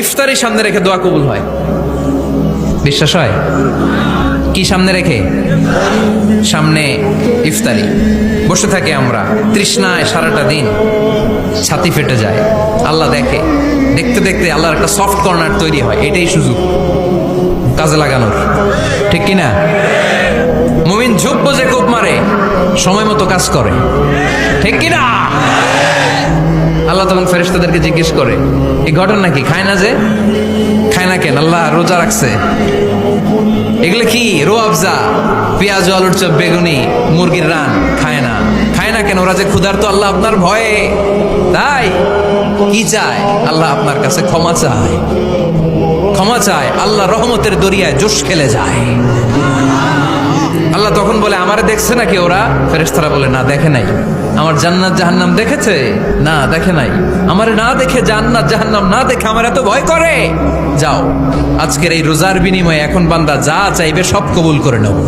ইফতারি সামনে রেখে দোয়া কবুল হয়। বিশ্বাস হয়? কি সামনে রেখে? সামনে ইফতারি। বসে থাকি আমরা তৃষ্ণায় সারাটা দিন, ছাতি ফেটে যায়। আল্লাহ দেখে, দেখতে দেখতে আল্লাহর একটা সফট কর্নার তৈরি হয়। এটাই সুযোগ কাজে লাগানোর, ঠিক কিনা? মুমিন ঝোপ বোঝে কোপ মারে, সময় মতো কাজ করে, ঠিক কিনা? আল্লাহ তখন ফেরেশতাদেরকে জিজ্ঞেস করে, এই ঘটনা কি? খায় না যে? খায় না কেন? আল্লাহ রোজা রাখছে। এগুলো কি? রো আফজা, পেঁয়াজ, আলুর চপ, বেগুনি, মুরগির রান খায় না। খায় না কেন? ওরা যে ক্ষুধার্ত, আল্লাহ আপনার ভয়ে। তাই কি চায়? আল্লাহ আপনার কাছে ক্ষমা চায়, ক্ষমা চায়। আল্লাহ রহমতের দরিয়ায় জোশ খেলে যায়। আল্লাহ তখন বলে, আমারে দেখছে নাকি ওরা? ফেরেশতারা বলে, না দেখে নাই। আমার জান্নাত জাহান্নাম দেখেছে? না দেখে নাই। আমারে না দেখে, জান্নাত জাহান্নাম না দেখে আমার এত ভয় করে? যাও, আজকের এই রোজার বিনিময়ে এখন বান্দা যা চাইবে সব কবুল করে নেব।